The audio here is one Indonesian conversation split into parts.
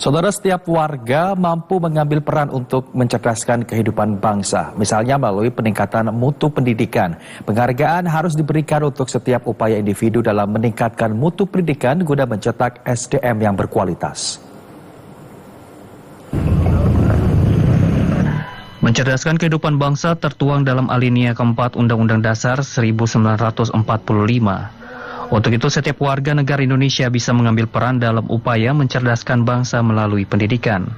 Saudara, setiap warga mampu mengambil peran untuk mencerdaskan kehidupan bangsa, misalnya melalui peningkatan mutu pendidikan. Penghargaan harus diberikan untuk setiap upaya individu dalam meningkatkan mutu pendidikan guna mencetak SDM yang berkualitas. Mencerdaskan kehidupan bangsa tertuang dalam alinea keempat Undang-Undang Dasar 1945. Untuk itu, setiap warga negara Indonesia bisa mengambil peran dalam upaya mencerdaskan bangsa melalui pendidikan.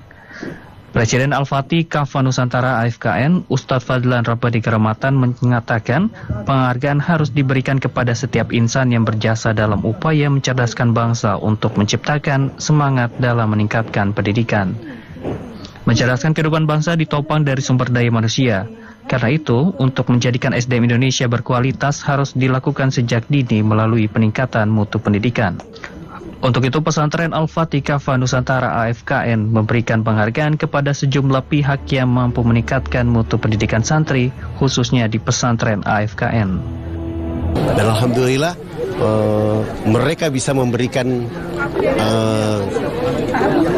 Presiden Al-Fatih KAF Nusantara AFKN, Ustadz Fadlan Rabbani Karamatan mengatakan penghargaan harus diberikan kepada setiap insan yang berjasa dalam upaya mencerdaskan bangsa untuk menciptakan semangat dalam meningkatkan pendidikan. Mencerdaskan kehidupan bangsa ditopang dari sumber daya manusia. Karena itu, untuk menjadikan SDM Indonesia berkualitas harus dilakukan sejak dini melalui peningkatan mutu pendidikan. Untuk itu, pesantren Al-Fatih KAF Nusantara AFKN memberikan penghargaan kepada sejumlah pihak yang mampu meningkatkan mutu pendidikan santri, khususnya di pesantren AFKN. Dan alhamdulillah, mereka bisa memberikan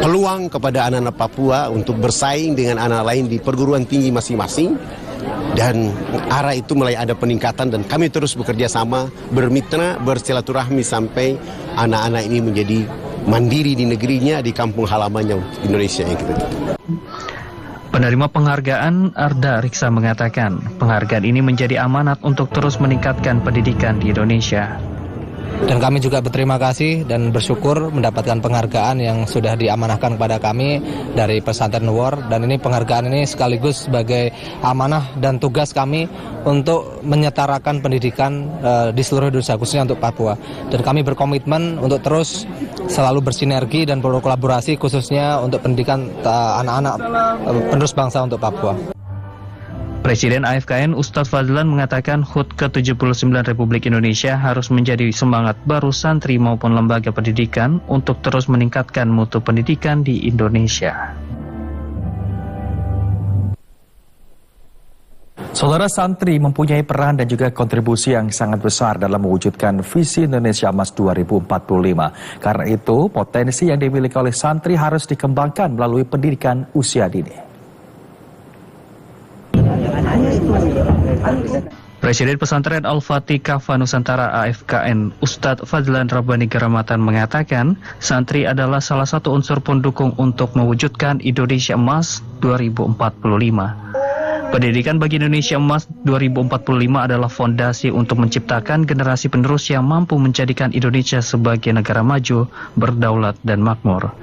peluang kepada anak-anak Papua untuk bersaing dengan anak lain di perguruan tinggi masing-masing. Dan arah itu mulai ada peningkatan dan kami terus bekerja sama, bermitra, bersilaturahmi sampai anak-anak ini menjadi mandiri di negerinya, di kampung halamannya Indonesia yang kita tuju. Penerima penghargaan Arda Riksa mengatakan, penghargaan ini menjadi amanat untuk terus meningkatkan pendidikan di Indonesia. Dan kami juga berterima kasih dan bersyukur mendapatkan penghargaan yang sudah diamanahkan kepada kami dari pesantren Nur. Dan ini penghargaan ini sekaligus sebagai amanah dan tugas kami untuk menyetarakan pendidikan di seluruh Indonesia, khususnya untuk Papua. Dan kami berkomitmen untuk terus selalu bersinergi dan berkolaborasi khususnya untuk pendidikan anak-anak penerus bangsa untuk Papua. Presiden AFKN Ustadz Fadlan mengatakan HUT ke-79 Republik Indonesia harus menjadi semangat baru santri maupun lembaga pendidikan untuk terus meningkatkan mutu pendidikan di Indonesia. Saudara, santri mempunyai peran dan juga kontribusi yang sangat besar dalam mewujudkan visi Indonesia Emas 2045. Karena itu, potensi yang dimiliki oleh santri harus dikembangkan melalui pendidikan usia dini. Presiden Pesantren Al-Fatih KAF Nusantara AFKN Ustadz Fadlan Rabbani Karamatan mengatakan santri adalah salah satu unsur pendukung untuk mewujudkan Indonesia Emas 2045. Pendidikan bagi Indonesia Emas 2045 adalah fondasi untuk menciptakan generasi penerus yang mampu menjadikan Indonesia sebagai negara maju, berdaulat dan makmur.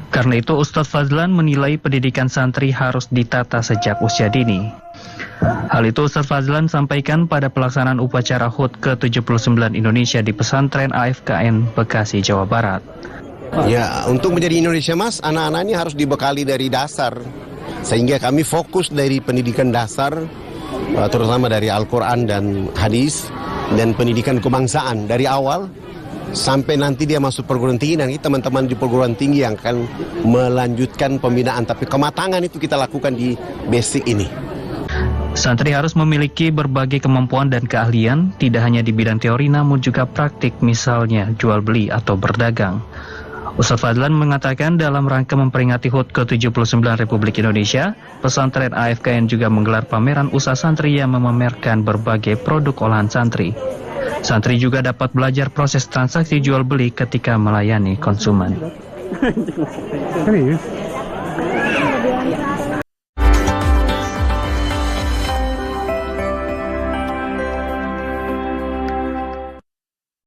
Karena itu, Ustadz Fadlan menilai pendidikan santri harus ditata sejak usia dini. Hal itu Ustadz Fadlan sampaikan pada pelaksanaan upacara HUT ke-79 Indonesia di pesantren AFKN Bekasi, Jawa Barat. Ya, untuk menjadi Indonesia Emas, anak-anak ini harus dibekali dari dasar. Sehingga kami fokus dari pendidikan dasar, terutama dari Al-Quran dan hadis, dan pendidikan kebangsaan dari awal, sampai nanti dia masuk perguruan tinggi, dan teman-teman di perguruan tinggi yang akan melanjutkan pembinaan. Tapi kematangan itu kita lakukan di basic ini. Santri harus memiliki berbagai kemampuan dan keahlian, tidak hanya di bidang teori namun juga praktik, misalnya jual beli atau berdagang. Ustadz Fadlan mengatakan dalam rangka memperingati HUT ke-79 Republik Indonesia, pesantren AFKN juga menggelar pameran usaha santri yang memamerkan berbagai produk olahan santri. Santri juga dapat belajar proses transaksi jual beli ketika melayani konsumen.